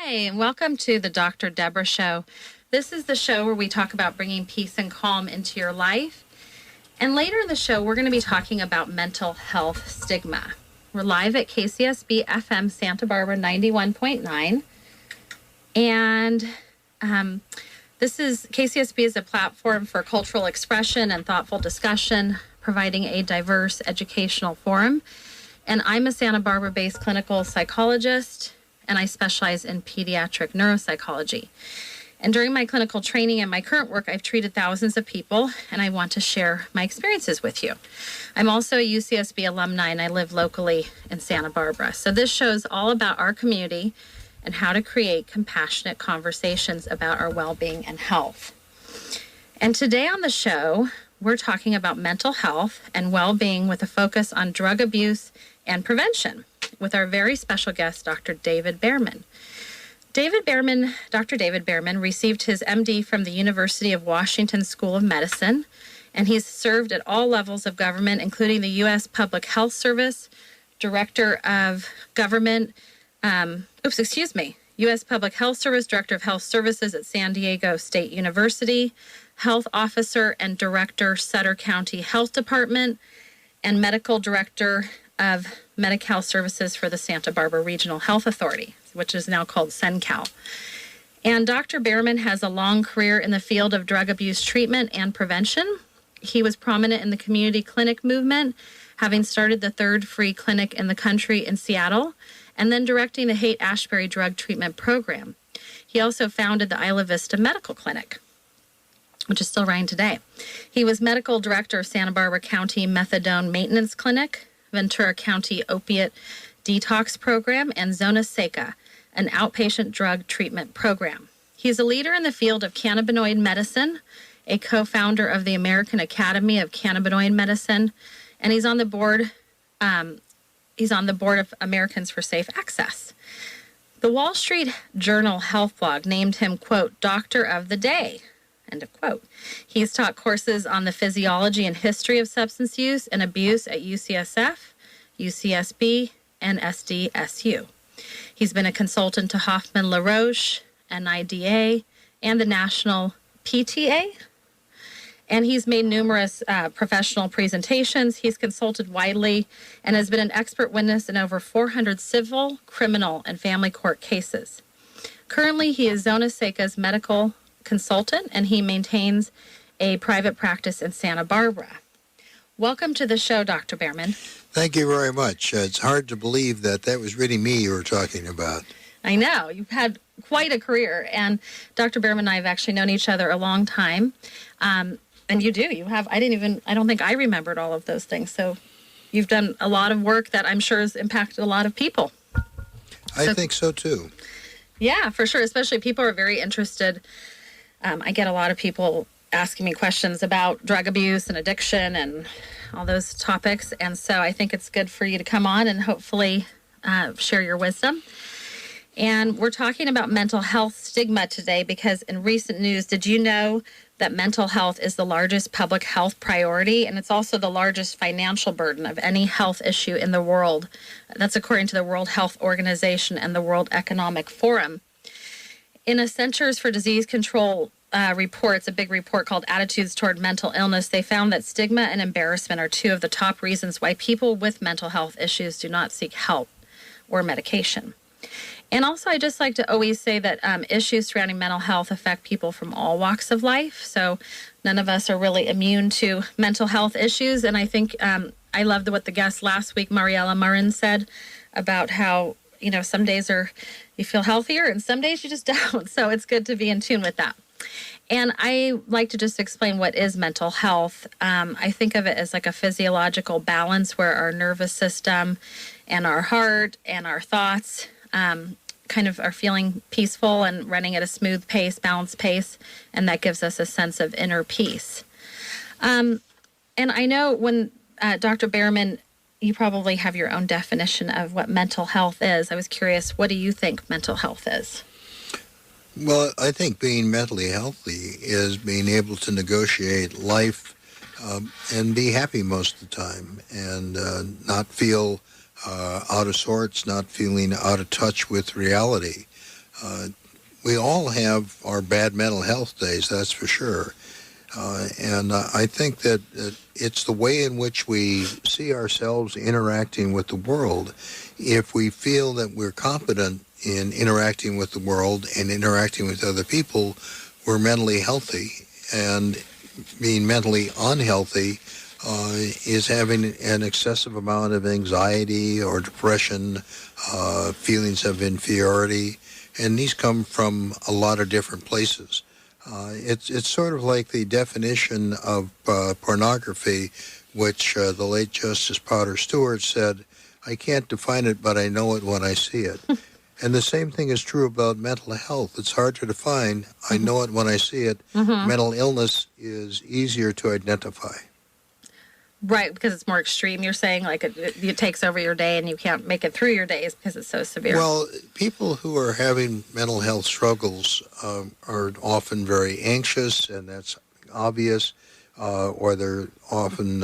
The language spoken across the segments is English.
Hi, and welcome to the Dr. Deborah Show. This is the show where we talk about bringing peace and calm into your life. And later in the show, we're going to be talking about mental health stigma. We're live at KCSB FM Santa Barbara 91.9. And this is KCSB is a platform for cultural expression and thoughtful discussion, providing a diverse educational forum. And I'm a Santa Barbara-based clinical psychologist, and I specialize in pediatric neuropsychology. And during my clinical training and my current work, I've treated thousands of people, and I want to share my experiences with you. I'm also a UCSB alumni, and I live locally in Santa Barbara. So this show's all about our community and how to create compassionate conversations about our well-being and health. And today on the show, we're talking about mental health and well-being with a focus on drug abuse and prevention with our very special guest, Dr. David Bearman. Dr. David Bearman received his MD from the University of Washington School of Medicine, and he's served at all levels of government, including the U.S. Public Health Service, Director of Government, U.S. Public Health Service, Director of Health Services at San Diego State University, Health Officer and Director, Sutter County Health Department, and Medical Director of Medi-Cal Services for the Santa Barbara Regional Health Authority, which is now called CenCal. And Dr. Bearman has a long career in the field of drug abuse treatment and prevention. He was prominent in the community clinic movement, having started the third free clinic in the country in Seattle, and then directing the Haight Ashbury drug treatment program. He also founded the Isla Vista Medical Clinic, which is still running today. He was medical director of Santa Barbara County Methadone Maintenance Clinic, Ventura County Opiate Detox Program, and Zona Seca, an outpatient drug treatment program. He's a leader in the field of cannabinoid medicine, a co-founder of the American Academy of Cannabinoid Medicine, and he's on the board of Americans for Safe Access. The Wall Street Journal health blog named him, quote, Doctor of the Day, end of quote. He's taught courses on the physiology and history of substance use and abuse at UCSF, UCSB, and SDSU. He's been a consultant to Hoffman LaRoche, NIDA, and the National PTA. And he's made numerous professional presentations. He's consulted widely and has been an expert witness in over 400 civil, criminal, and family court cases. Currently, he is Zona Seca's medical consultant, and he maintains a private practice in Santa Barbara. Welcome to the show, Dr. Bearman. Thank you very much. It's hard to believe that was really me you were talking about. I know. You've had quite a career, and Dr. Bearman and I have actually known each other a long time. And you do. You have. I don't think I remembered all of those things. So you've done a lot of work that I'm sure has impacted a lot of people. I think so, too. Yeah, for sure. Especially people are very interested. I get a lot of people asking me questions about drug abuse and addiction and all those topics. And so I think it's good for you to come on and hopefully share your wisdom. And we're talking about mental health stigma today because in recent news, did you know that mental health is the largest public health priority, and it's also the largest financial burden of any health issue in the world? That's according to the World Health Organization and the World Economic Forum. In a Centers for Disease Control reports, a big report called Attitudes Toward Mental Illness, they found that stigma and embarrassment are two of the top reasons why people with mental health issues do not seek help or medication. And also, I just like to always say that issues surrounding mental health affect people from all walks of life. So none of us are really immune to mental health issues. And I think I loved what the guest last week, Mariella Marin, said about how, some days you feel healthier and some days you just don't. So it's good to be in tune with that. And I like to just explain what is mental health. I think of it as like a physiological balance where our nervous system and our heart and our thoughts kind of are feeling peaceful and running at a smooth pace, balanced pace, and that gives us a sense of inner peace. And I know when Dr. Bearman, you probably have your own definition of what mental health is. I was curious, what do you think mental health is? Well, I think being mentally healthy is being able to negotiate life and be happy most of the time and not feel out of sorts, not feeling out of touch with reality. We all have our bad mental health days, that's for sure. And I think that it's the way in which we see ourselves interacting with the world. If we feel that we're competent in interacting with the world and interacting with other people, we're mentally healthy. And being mentally unhealthy is having an excessive amount of anxiety or depression, feelings of inferiority, and these come from a lot of different places. It's sort of like the definition of pornography, which the late Justice Potter Stewart said, "I can't define it, but I know it when I see it." And the same thing is true about mental health. It's hard to define. I know it when I see it. Mental illness is easier to identify. Right, because it's more extreme, you're saying, like it takes over your day and you can't make it through your days because it's so severe. Well, people who are having mental health struggles are often very anxious, and that's obvious, or they're often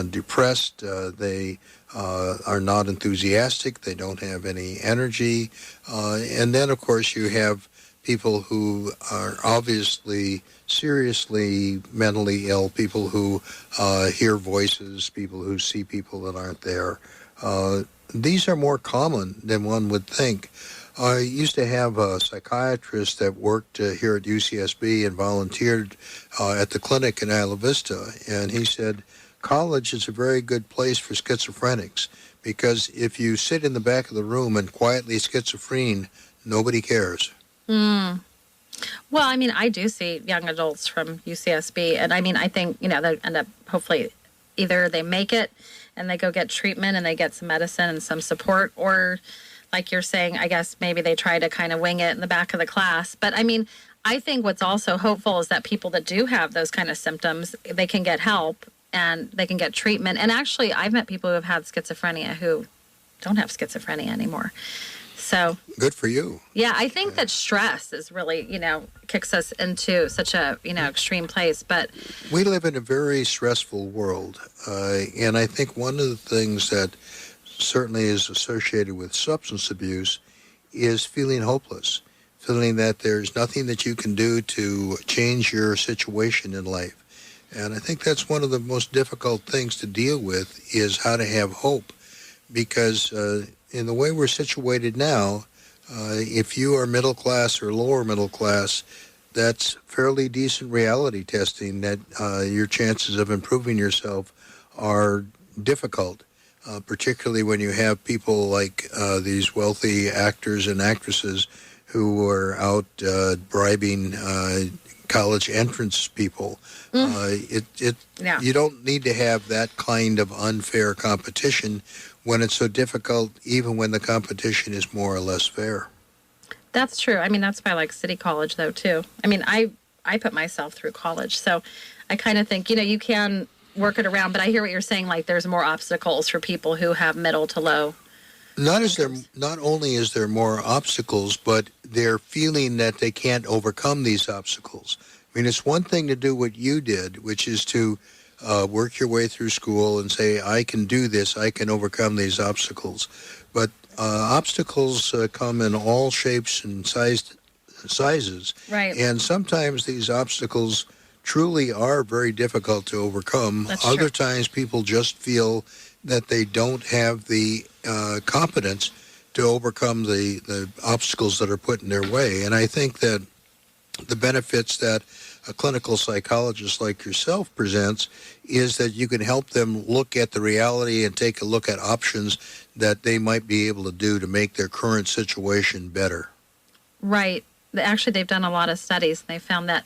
depressed. They are not enthusiastic. They don't have any energy. And then, of course, you have people who are obviously seriously mentally ill, people who hear voices, people who see people that aren't there. These are more common than one would think. I used to have a psychiatrist that worked here at UCSB and volunteered at the clinic in Isla Vista, and he said, college is a very good place for schizophrenics, because if you sit in the back of the room and quietly schizophrene, nobody cares. Well, I mean, I do see young adults from UCSB, and I mean, I think, they end up hopefully either they make it and they go get treatment and they get some medicine and some support, or like you're saying, I guess maybe they try to kind of wing it in the back of the class. But I mean, I think what's also hopeful is that people that do have those kind of symptoms, they can get help and they can get treatment. And actually, I've met people who have had schizophrenia who don't have schizophrenia anymore. So good for you. Yeah, I think that stress is really, kicks us into such a, extreme place. But we live in a very stressful world. And I think one of the things that certainly is associated with substance abuse is feeling hopeless, feeling that there's nothing that you can do to change your situation in life. And I think that's one of the most difficult things to deal with, is how to have hope. Because in the way we're situated now, if you are middle class or lower middle class, that's fairly decent reality testing that your chances of improving yourself are difficult, particularly when you have people like these wealthy actors and actresses who are out bribing college entrance people. You don't need to have that kind of unfair competition when it's so difficult, even when the competition is more or less fair. That's true. I mean, that's why I like City College, though, too. I mean, I put myself through college, so I kind of think, you can work it around, but I hear what you're saying, like there's more obstacles for people who have middle to low. Not only is there more obstacles, but they're feeling that they can't overcome these obstacles. I mean, it's one thing to do what you did, which is to work your way through school and say, I can do this, I can overcome these obstacles. But obstacles come in all shapes and sizes. Right. And sometimes these obstacles truly are very difficult to overcome. That's Other true. times people just feel that they don't have the competence to overcome the obstacles that are put in their way. And I think that the benefits that a clinical psychologist like yourself presents is that you can help them look at the reality and take a look at options that they might be able to do to make their current situation better. Right. Actually, they've done a lot of studies, and they found that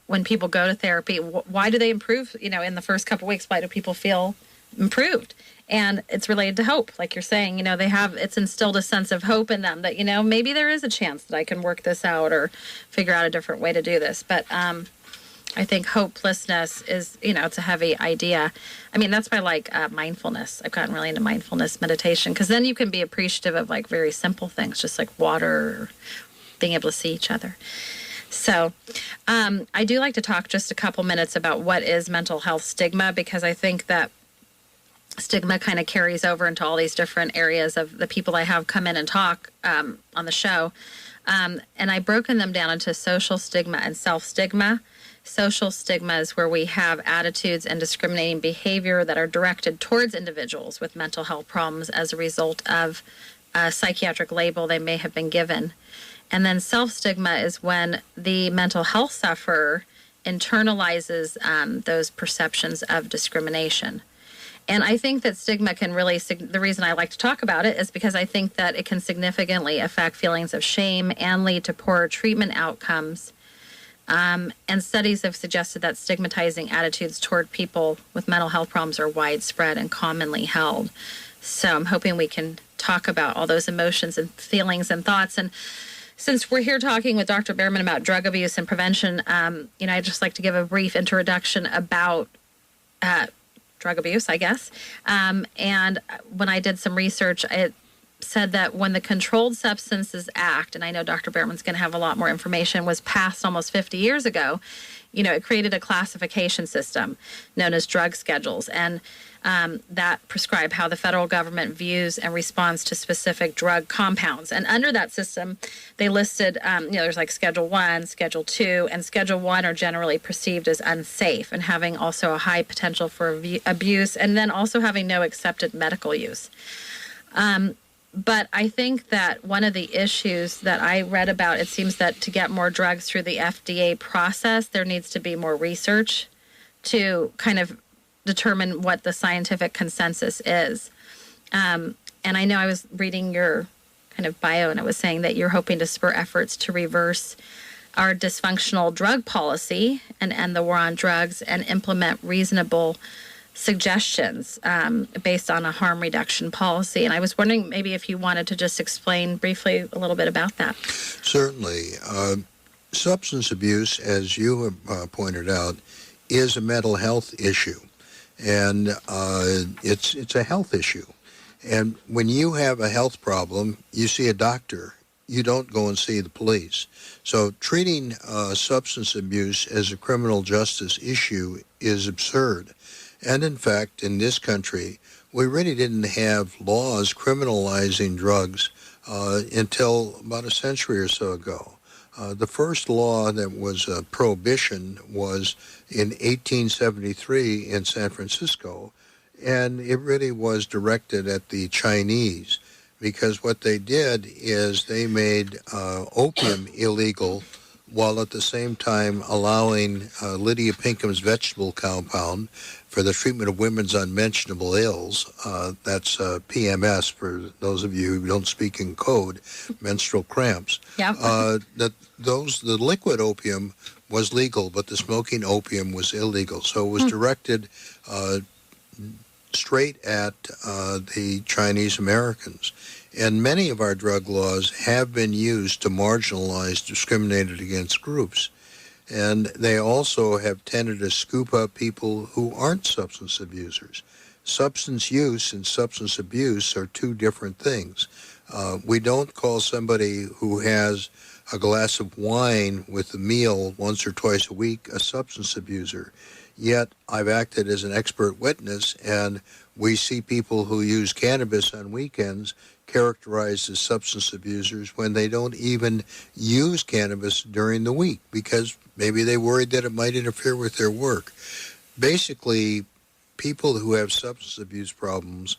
when people go to therapy, why do they improve? In the first couple of weeks, why do people feel improved? And it's related to hope, like you're saying. It's instilled a sense of hope in them that, maybe there is a chance that I can work this out or figure out a different way to do this. But I think hopelessness is, it's a heavy idea. I mean, that's why I like mindfulness. I've gotten really into mindfulness meditation, because then you can be appreciative of like very simple things, just like water or being able to see each other. So I do like to talk just a couple minutes about what is mental health stigma, because I think that stigma kind of carries over into all these different areas of the people I have come in and talk on the show. And I've broken them down into social stigma and self-stigma. Social stigma is where we have attitudes and discriminating behavior that are directed towards individuals with mental health problems as a result of a psychiatric label they may have been given. And then self-stigma is when the mental health sufferer internalizes those perceptions of discrimination. And I think that stigma can really, the reason I like to talk about it is because I think that it can significantly affect feelings of shame and lead to poorer treatment outcomes. And studies have suggested that stigmatizing attitudes toward people with mental health problems are widespread and commonly held. So I'm hoping we can talk about all those emotions and feelings and thoughts. And since we're here talking with Dr. Bearman about drug abuse and prevention, I'd just like to give a brief introduction about drug abuse, I guess. And when I did some research, it said that when the Controlled Substances Act, and I know Dr. Bearman's going to have a lot more information, was passed almost 50 years ago, it created a classification system known as drug schedules. And that prescribe how the federal government views and responds to specific drug compounds. And under that system, they listed, there's like Schedule 1, Schedule 2, and Schedule 1 are generally perceived as unsafe and having also a high potential for abuse, and then also having no accepted medical use. But I think that one of the issues that I read about, it seems that to get more drugs through the FDA process, there needs to be more research to kind of determine what the scientific consensus is. And I know I was reading your kind of bio, and it was saying that you're hoping to spur efforts to reverse our dysfunctional drug policy and end the war on drugs and implement reasonable suggestions based on a harm reduction policy. And I was wondering maybe if you wanted to just explain briefly a little bit about that. Certainly. Substance abuse, as you have pointed out, is a mental health issue. And it's a health issue. And when you have a health problem, you see a doctor. You don't go and see the police. So treating substance abuse as a criminal justice issue is absurd. And in fact, in this country, we really didn't have laws criminalizing drugs until about a century or so ago. The first law that was prohibition was in 1873 in San Francisco, and it really was directed at the Chinese, because what they did is they made opium illegal while at the same time allowing Lydia Pinkham's vegetable compound for the treatment of women's unmentionable ills. That's PMS, for those of you who don't speak in code, menstrual cramps. Yeah. The liquid opium was legal, but the smoking opium was illegal. So it was directed straight at the Chinese Americans. And many of our drug laws have been used to marginalize discriminated against groups. And they also have tended to scoop up people who aren't substance abusers. Substance use and substance abuse are two different things. We don't call somebody who has a glass of wine with a meal once or twice a week a substance abuser. Yet I've acted as an expert witness, and we see people who use cannabis on weekends characterized as substance abusers when they don't even use cannabis during the week because maybe they worried that it might interfere with their work. Basically, people who have substance abuse problems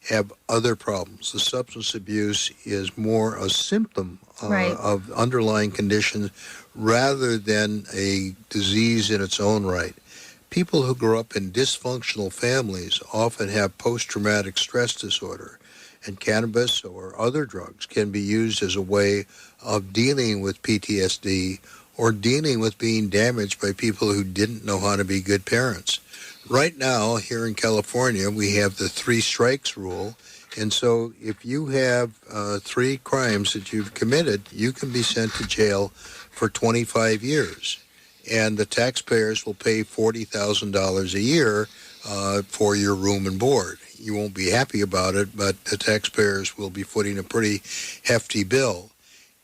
have other problems. The substance abuse is more a symptom of underlying conditions rather than a disease in its own right. People who grow up in dysfunctional families often have post-traumatic stress disorder, and cannabis or other drugs can be used as a way of dealing with PTSD or dealing with being damaged by people who didn't know how to be good parents. Right now, here in California, we have the 3 strikes rule, and so if you have 3 crimes that you've committed, you can be sent to jail for 25 years. And the taxpayers will pay $40,000 a year for your room and board. You won't be happy about it, but the taxpayers will be footing a pretty hefty bill.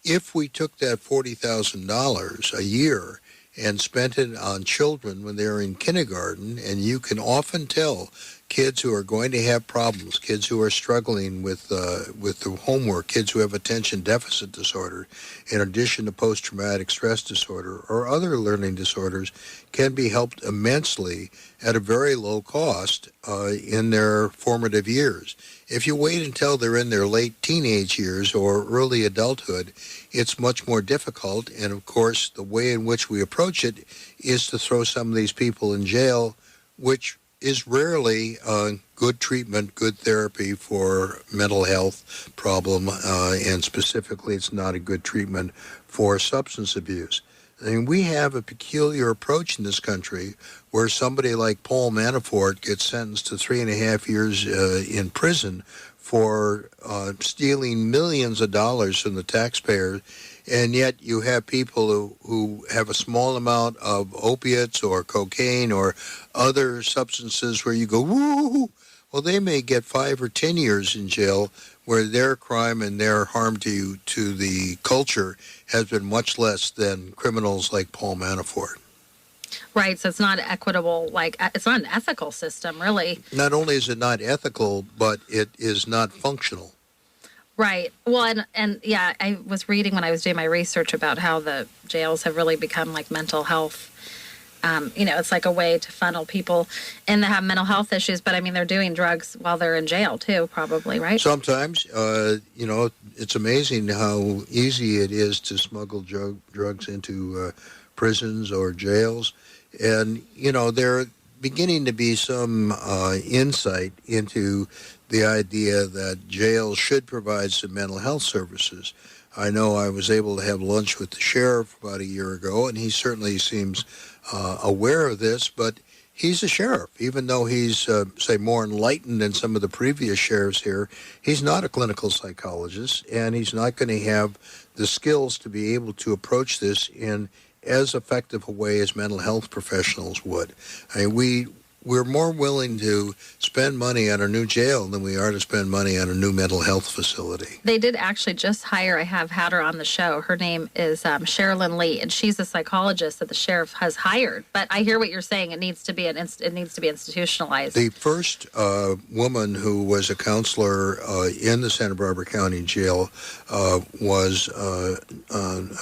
If we took that $40,000 a year and spent it on children when they're in kindergarten, and you can often tell kids who are going to have problems, kids who are struggling with the homework, kids who have attention deficit disorder, in addition to post-traumatic stress disorder or other learning disorders, can be helped immensely at a very low cost in their formative years. If you wait until they're in their late teenage years or early adulthood, it's much more difficult. And of course, the way in which we approach it is to throw some of these people in jail, which is rarely good treatment, good therapy for mental health problem, and specifically it's not a good treatment for substance abuse. I mean, we have a peculiar approach in this country where somebody like Paul Manafort gets sentenced to 3.5 years in prison for stealing millions of dollars from the taxpayer, and yet you have people who have a small amount of opiates or cocaine or other substances where you go, woo, well, they may get 5 or 10 years in jail, where their crime and their harm to the culture has been much less than criminals like Paul Manafort. Right, so it's not equitable, like it's not an ethical system, really. Not only is it not ethical, but it is not functional. Right. Well, and yeah, I was reading when I was doing my research about how the jails have really become like mental health. It's like a way to funnel people and they have mental health issues, but I mean, they're doing drugs while they're in jail too, probably, right? Sometimes, it's amazing how easy it is to smuggle drugs into prisons or jails. And, there beginning to be some insight into the idea that jails should provide some mental health services. I know I was able to have lunch with the sheriff about a year ago, and he certainly seems aware of this, but he's a sheriff. Even though he's, say, more enlightened than some of the previous sheriffs here, he's not a clinical psychologist, and he's not going to have the skills to be able to approach this in as effective a way as mental health professionals would. I mean, we're more willing to spend money on a new jail than we are to spend money on a new mental health facility. They did actually just hire, I have had her on the show. Her name is Sherilyn Lee, and she's a psychologist that the sheriff has hired. But I hear what you're saying. It needs to be institutionalized. The first woman who was a counselor in the Santa Barbara County Jail was a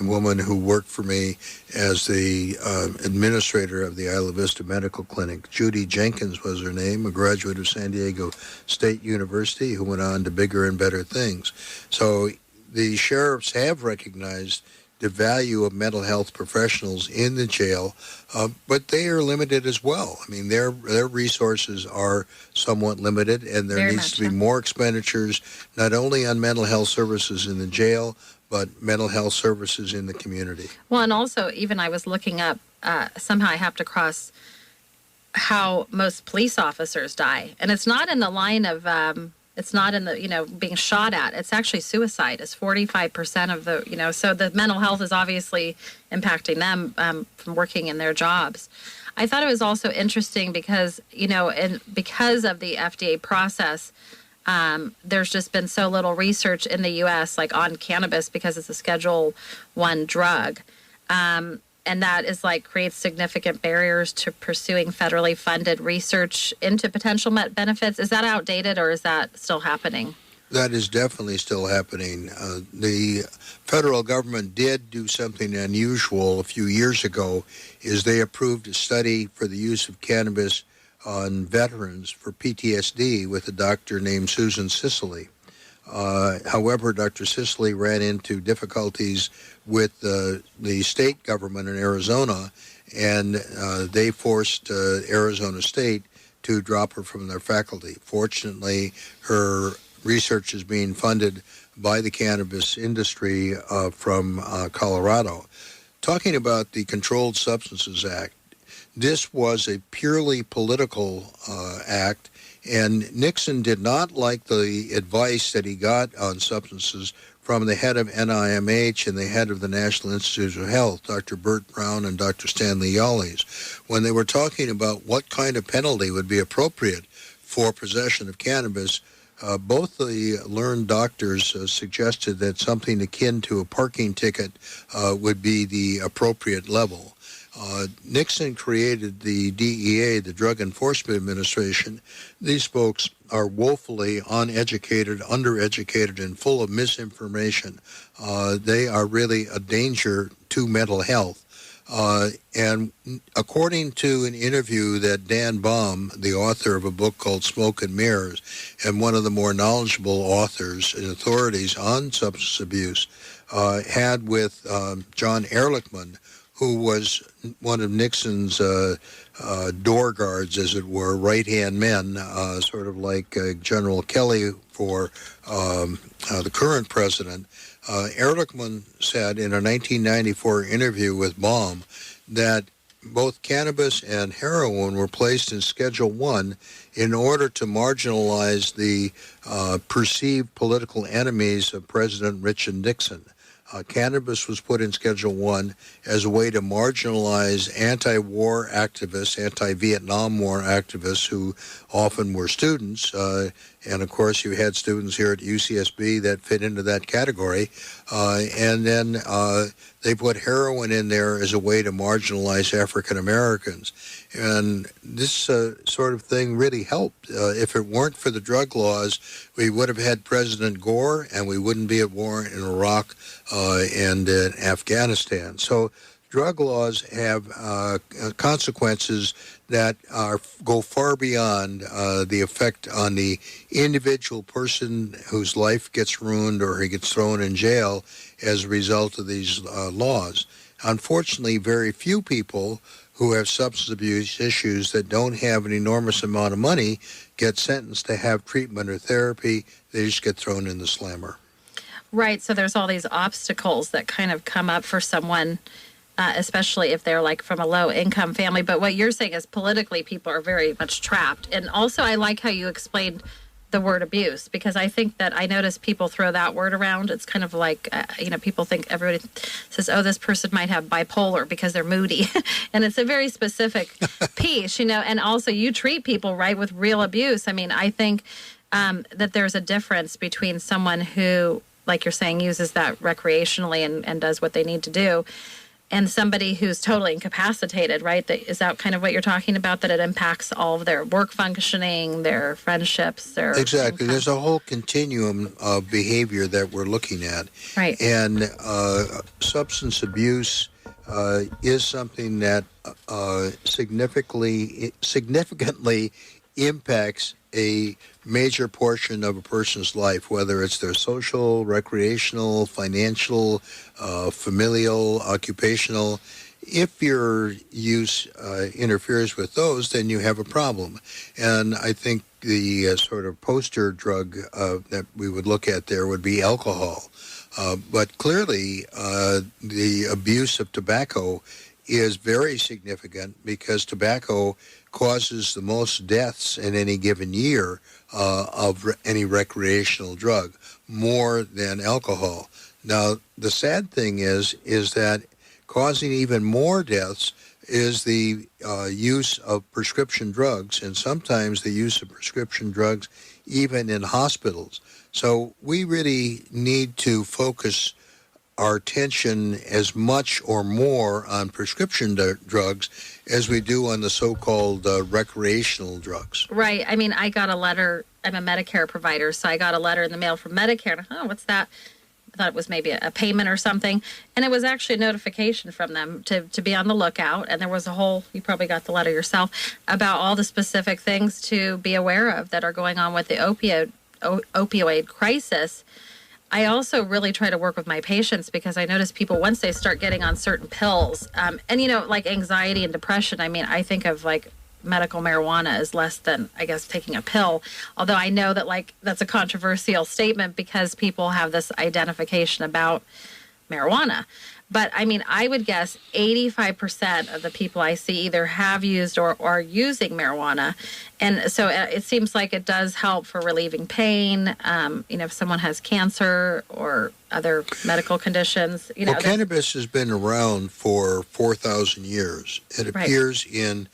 woman who worked for me as the administrator of the Isla Vista Medical Clinic. Judy Jenkins was her name, a graduate of San Diego State University who went on to bigger and better things. So the sheriffs have recognized the value of mental health professionals in the jail, but they are limited as well. I mean, their resources are somewhat limited, and there needs to be more expenditures, not only on mental health services in the jail, but mental health services in the community. Well, and also, even I was looking up, somehow I have to cross how most police officers die. And it's not in the line of, it's not in the, being shot at. It's actually suicide. It's 45% of the, so the mental health is obviously impacting them from working in their jobs. I thought it was also interesting because, and because of the FDA process, there's just been so little research in the U.S. like on cannabis because it's a Schedule I drug. And that is creates significant barriers to pursuing federally funded research into potential benefits. Is that outdated or is that still happening? That is definitely still happening. The federal government did do something unusual a few years ago, is they approved a study for the use of cannabis on veterans for PTSD with a doctor named Susan Sicily. However, Dr. Sicily ran into difficulties with the state government in Arizona, and they forced Arizona State to drop her from their faculty. Fortunately, her research is being funded by the cannabis industry from Colorado. Talking about the Controlled Substances Act, this was a purely political act, and Nixon did not like the advice that he got on substances from the head of NIMH and the head of the National Institutes of Health, Dr. Burt Brown and Dr. Stanley Yalles, when they were talking about what kind of penalty would be appropriate for possession of cannabis. both the learned doctors suggested that something akin to a parking ticket would be the appropriate level. Nixon created the DEA, the Drug Enforcement Administration. These folks are woefully uneducated, undereducated, and full of misinformation. They are really a danger to mental health. And according to an interview that Dan Baum, the author of a book called Smoke and Mirrors, and one of the more knowledgeable authors and authorities on substance abuse, had with John Ehrlichman, who was one of Nixon's door guards, as it were, right-hand men, sort of like General Kelly for the current president. Ehrlichman said in a 1994 interview with Baum that both cannabis and heroin were placed in Schedule 1 in order to marginalize the perceived political enemies of President Richard Nixon. Cannabis was put in Schedule 1 as a way to marginalize anti-war activists, anti-Vietnam War activists who often were students. And, of course, you had students here at UCSB that fit into that category. And then they put heroin in there as a way to marginalize African Americans. And this sort of thing really helped. If it weren't for the drug laws, we would have had President Gore, and we wouldn't be at war in Iraq and in Afghanistan. So drug laws have consequences that go far beyond the effect on the individual person whose life gets ruined or he gets thrown in jail as a result of these laws. Unfortunately, very few people who have substance abuse issues that don't have an enormous amount of money get sentenced to have treatment or therapy. They just get thrown in the slammer. Right. So there's all these obstacles that kind of come up for someone, especially if they're like from a low income family. But what you're saying is politically people are very much trapped. And also I like how you explained the word abuse, because I think that I notice people throw that word around. It's kind of like, people think everybody says, oh, this person might have bipolar because they're moody. And it's a very specific piece, and also you treat people right with real abuse. I mean, I think that there's a difference between someone who, like you're saying, uses that recreationally and does what they need to do, and somebody who's totally incapacitated, right? Is that kind of what you're talking about, that it impacts all of their work functioning, their friendships, their Exactly. income? There's a whole continuum of behavior that we're looking at. Right. And substance abuse is something that significantly impacts a major portion of a person's life, whether it's their social, recreational, financial, familial, occupational. If your use interferes with those, then you have a problem. And I think the sort of poster drug that we would look at there would be alcohol. But clearly, the abuse of tobacco is very significant because tobacco causes the most deaths in any given year of any recreational drug, more than alcohol. Now, the sad thing is that causing even more deaths is the use of prescription drugs, and sometimes the use of prescription drugs even in hospitals. So we really need to focus our attention as much or more on prescription drugs as we do on the so-called recreational drugs. Right. I mean, I got a letter. I'm a Medicare provider, so I got a letter in the mail from Medicare. And what's that? I thought it was maybe a payment or something. And it was actually a notification from them to be on the lookout. And there was a whole, you probably got the letter yourself, about all the specific things to be aware of that are going on with the opioid crisis. I also really try to work with my patients because I notice people, once they start getting on certain pills, and like anxiety and depression, I mean, I think of like medical marijuana as less than, I guess, taking a pill. Although I know that that's a controversial statement because people have this identification about marijuana. But I mean, I would guess 85% of the people I see either have used or are using marijuana. And so it seems like it does help for relieving pain. If someone has cancer or other medical conditions. Well, cannabis has been around for 4,000 years. It appears in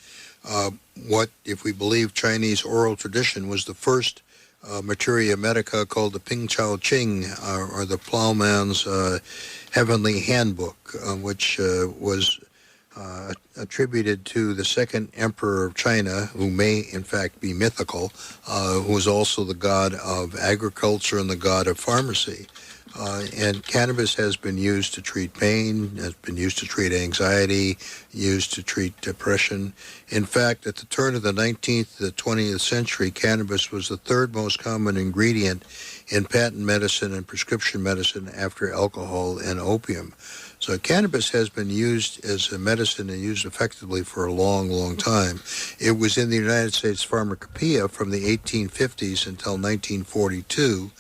what, if we believe Chinese oral tradition, was the first materia medica called the Ping Chao Ching, or the Plowman's Heavenly Handbook, which was attributed to the second emperor of China, who may in fact be mythical, who was also the god of agriculture and the god of pharmacy. And cannabis has been used to treat pain, has been used to treat anxiety, used to treat depression. In fact, at the turn of the 19th to the 20th century, cannabis was the third most common ingredient in patent medicine and prescription medicine after alcohol and opium. So cannabis has been used as a medicine and used effectively for a long, long time. It was in the United States Pharmacopoeia from the 1850s until 1942.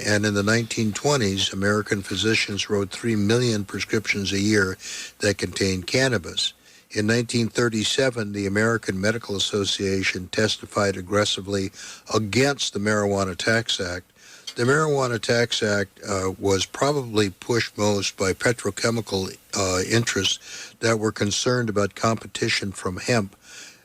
And in the 1920s, American physicians wrote 3 million prescriptions a year that contained cannabis. In 1937, the American Medical Association testified aggressively against the Marijuana Tax Act. The Marijuana Tax Act was probably pushed most by petrochemical interests that were concerned about competition from hemp.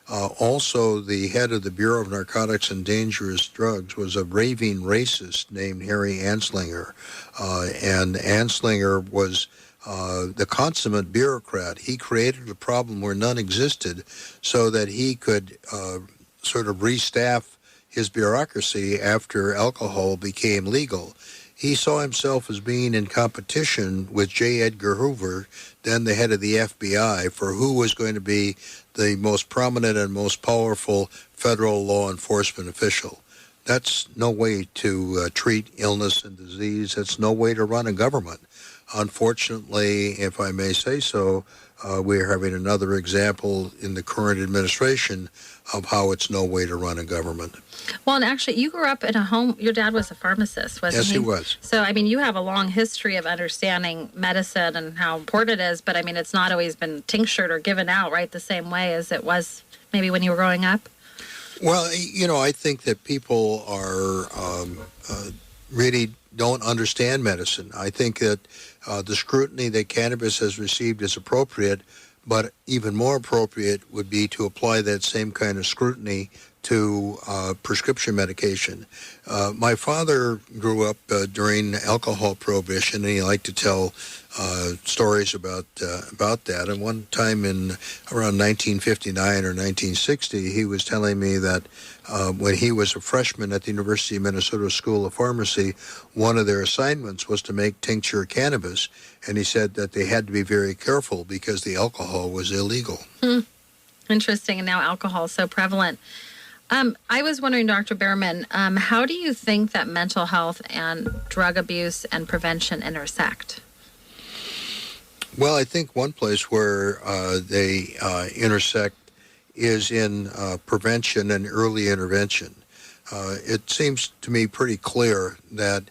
Also, the head of the Bureau of Narcotics and Dangerous Drugs was a raving racist named Harry Anslinger. And Anslinger was the consummate bureaucrat. He created a problem where none existed so that he could sort of restaff his bureaucracy after alcohol became legal. He saw himself as being in competition with J. Edgar Hoover, then the head of the FBI, for who was going to be the most prominent and most powerful federal law enforcement official. That's no way to treat illness and disease. That's no way to run a government. Unfortunately, if I may say so, we're having another example in the current administration of how it's no way to run a government. Well, and actually, you grew up in a home, your dad was a pharmacist, wasn't he? Yes, he was. So, I mean, you have a long history of understanding medicine and how important it is, but I mean, it's not always been tinctured or given out, right, the same way as it was maybe when you were growing up? Well, I think that people are really don't understand medicine. I think that the scrutiny that cannabis has received is appropriate, but even more appropriate would be to apply that same kind of scrutiny to prescription medication. My father grew up during alcohol prohibition, and he liked to tell stories about that. And one time in around 1959 or 1960, he was telling me that when he was a freshman at the University of Minnesota School of Pharmacy, one of their assignments was to make tincture cannabis, and he said that they had to be very careful because the alcohol was illegal. Interesting, and now alcohol is so prevalent. I was wondering, Dr. Bearman, how do you think that mental health and drug abuse and prevention intersect? Well, I think one place where they intersect is in prevention and early intervention. It seems to me pretty clear that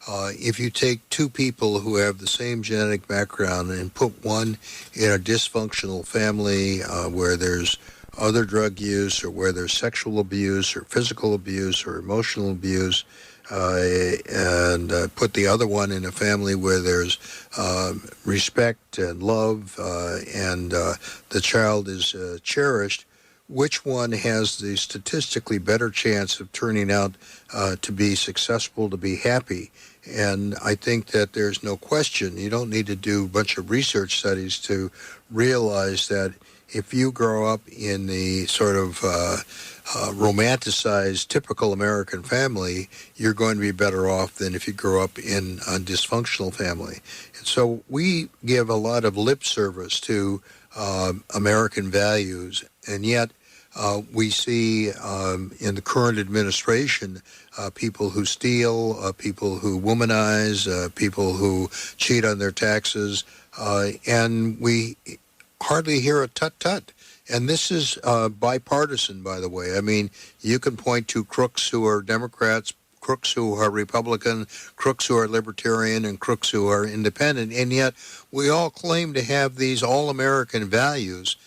if you take two people who have the same genetic background and put one in a dysfunctional family where there's other drug use or where there's sexual abuse or physical abuse or emotional abuse, and put the other one in a family where there's respect and love and the child is cherished, which one has the statistically better chance of turning out to be successful, to be happy? And I think that there's no question. You don't need to do a bunch of research studies to realize that if you grow up in the sort of romanticized, typical American family, you're going to be better off than if you grow up in a dysfunctional family. And so we give a lot of lip service to American values, and yet we see in the current administration people who steal, people who womanize, people who cheat on their taxes, and we hardly hear a tut-tut. And this is bipartisan, by the way. I mean, you can point to crooks who are Democrats, crooks who are Republican, crooks who are Libertarian, and crooks who are independent, and yet we all claim to have these all-American values.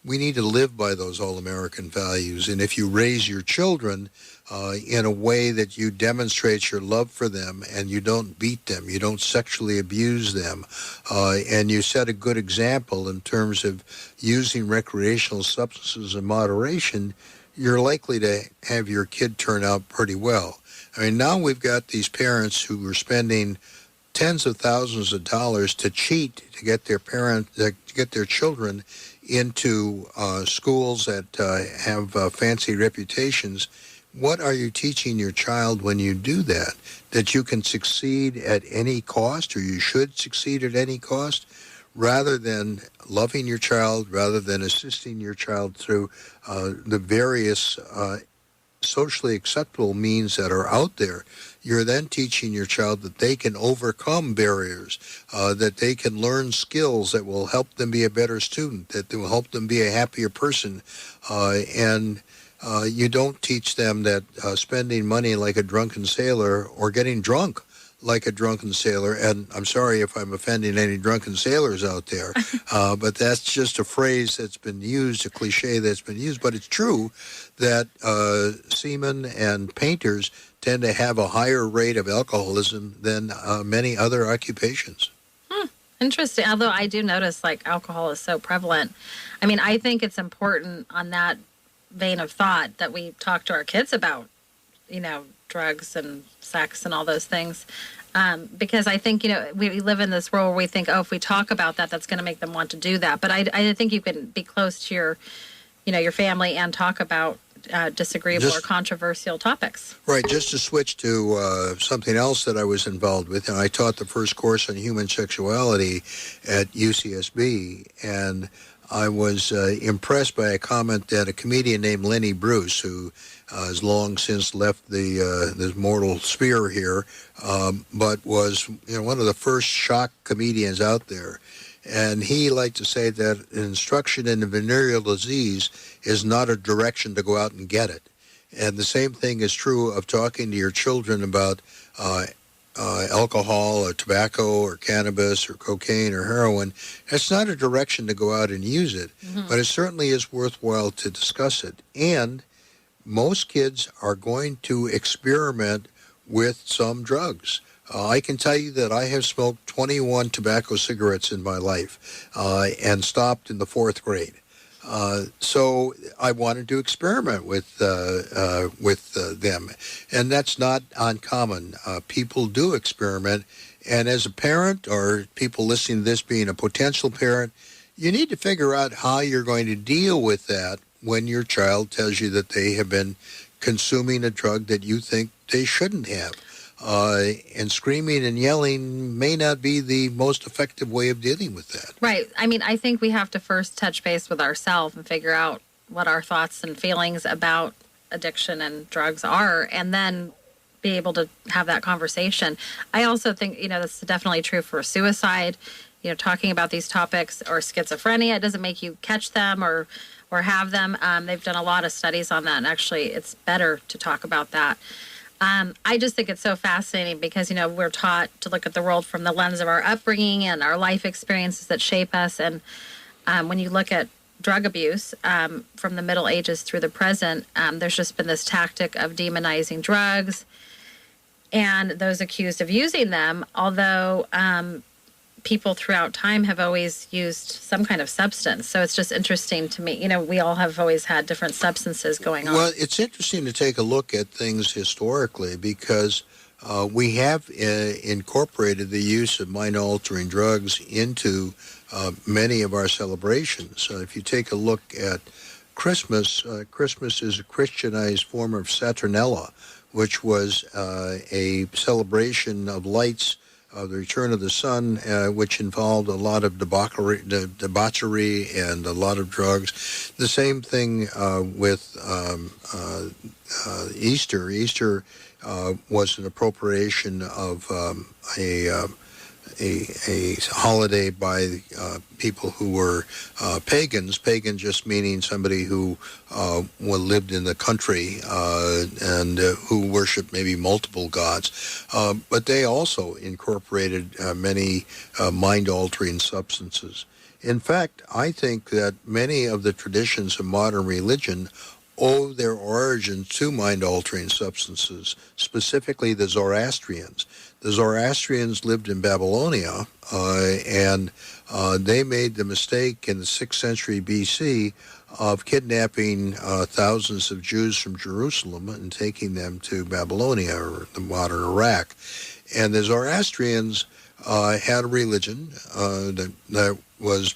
We need to live by those all-American values, and if you raise your children in a way that you demonstrate your love for them and you don't beat them, you don't sexually abuse them, and you set a good example in terms of using recreational substances in moderation, you're likely to have your kid turn out pretty well. I mean, now we've got these parents who are spending tens of thousands of dollars to cheat to get their children into schools that have fancy reputations. What are you teaching your child when you do that? That you can succeed at any cost, or you should succeed at any cost, rather than loving your child, rather than assisting your child through the various socially acceptable means that are out there. You're then teaching your child that they can overcome barriers, that they can learn skills that will help them be a better student, that will help them be a happier person. And you don't teach them that spending money like a drunken sailor or getting drunk like a drunken sailor, and I'm sorry if I'm offending any drunken sailors out there, but that's just a phrase that's been used, a cliche that's been used, but it's true that seamen and painters tend to have a higher rate of alcoholism than many other occupations. Interesting. Although I do notice like alcohol is so prevalent. I mean, I think it's important on that vein of thought that we talk to our kids about, drugs and sex and all those things. Because I think, we live in this world where we think, if we talk about that, that's going to make them want to do that. But I think you can be close to your family and talk about disagreeable or controversial topics. Right. Just to switch to something else that I was involved with, and I taught the first course on human sexuality at UCSB, and I was impressed by a comment that a comedian named Lenny Bruce, who has long since left this mortal sphere here, but was one of the first shock comedians out there. And he liked to say that instruction in a venereal disease is not a direction to go out and get it. And the same thing is true of talking to your children about alcohol or tobacco or cannabis or cocaine or heroin. It's not a direction to go out and use it, but it certainly is worthwhile to discuss it. And most kids are going to experiment with some drugs. I can tell you that I have smoked 21 tobacco cigarettes in my life and stopped in the 4th grade. So I wanted to experiment with them, and that's not uncommon. People do experiment, and as a parent or people listening to this being a potential parent, you need to figure out how you're going to deal with that when your child tells you that they have been consuming a drug that you think they shouldn't have. And screaming and yelling may not be the most effective way of dealing with that. Right. I mean, I think we have to first touch base with ourselves and figure out what our thoughts and feelings about addiction and drugs are, and then be able to have that conversation. I also think, this is definitely true for suicide, talking about these topics, or schizophrenia. It doesn't make you catch them or have them. They've done a lot of studies on that, and actually it's better to talk about that. I just think it's so fascinating because, we're taught to look at the world from the lens of our upbringing and our life experiences that shape us. And when you look at drug abuse from the Middle Ages through the present, there's just been this tactic of demonizing drugs and those accused of using them, although people throughout time have always used some kind of substance. So it's just interesting to me. We all have always had different substances going on. Well, it's interesting to take a look at things historically because we have incorporated the use of mind-altering drugs into many of our celebrations. If you take a look at Christmas, Christmas is a Christianized form of Saturnalia, which was a celebration of lights, the return of the sun, which involved a lot of debauchery and a lot of drugs. The same thing with Easter. Easter was an appropriation of a holiday by people who were pagans. Pagan just meaning somebody who lived in the country and who worshiped maybe multiple gods. But they also incorporated many mind-altering substances. In fact, I think that many of the traditions of modern religion owe their origin to mind-altering substances, specifically the Zoroastrians. The Zoroastrians lived in Babylonia, and they made the mistake in the 6th century BC of kidnapping thousands of Jews from Jerusalem and taking them to Babylonia, or the modern Iraq. And the Zoroastrians had a religion that was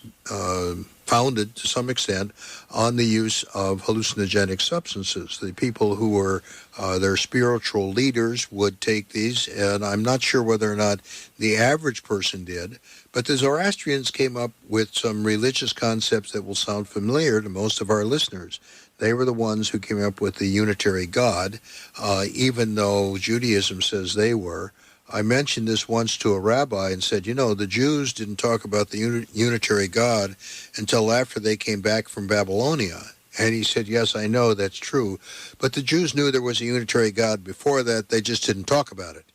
founded to some extent on the use of hallucinogenic substances. The people who were their spiritual leaders would take these, and I'm not sure whether or not the average person did, but the Zoroastrians came up with some religious concepts that will sound familiar to most of our listeners. They were the ones who came up with the unitary God, even though Judaism says they were. I mentioned this once to a rabbi and said, the Jews didn't talk about the unitary God until after they came back from Babylonia. And he said, yes, I know that's true. But the Jews knew there was a unitary God before that. They just didn't talk about it.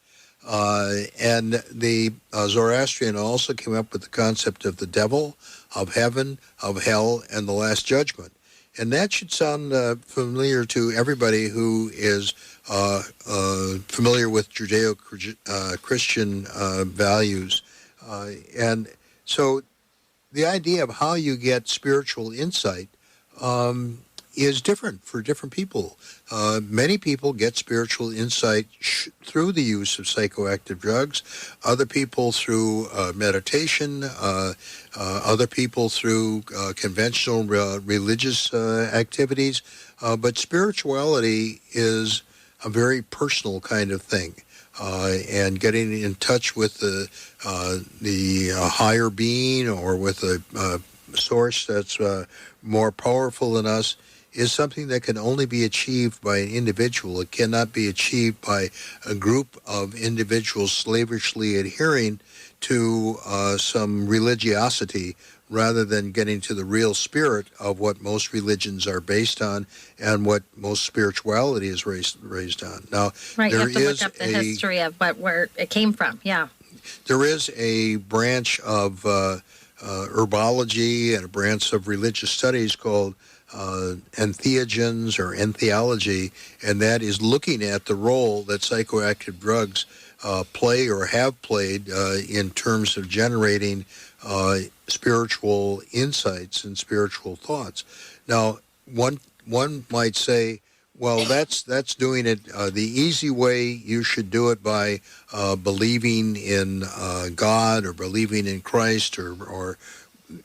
And the Zoroastrian also came up with the concept of the devil, of heaven, of hell, and the last judgment. And that should sound familiar to everybody who is familiar with Judeo-Christian values. And so the idea of how you get spiritual insight is different for different people. Many people get spiritual insight through the use of psychoactive drugs, other people through meditation, other people through conventional religious activities, but spirituality is a very personal kind of thing. And getting in touch with the higher being, or with a source that's more powerful than us, is something that can only be achieved by an individual. It cannot be achieved by a group of individuals slavishly adhering to some religiosity, rather than getting to the real spirit of what most religions are based on and what most spirituality is raised on. Now, right, you have to look up the history of where it came from. Yeah, there is a branch of herbology and a branch of religious studies called entheogens or entheology, and that is looking at the role that psychoactive drugs play or have played in terms of generating spiritual insights and spiritual thoughts. Now, one might say, well, that's doing it the easy way. You should do it by believing in God, or believing in Christ, or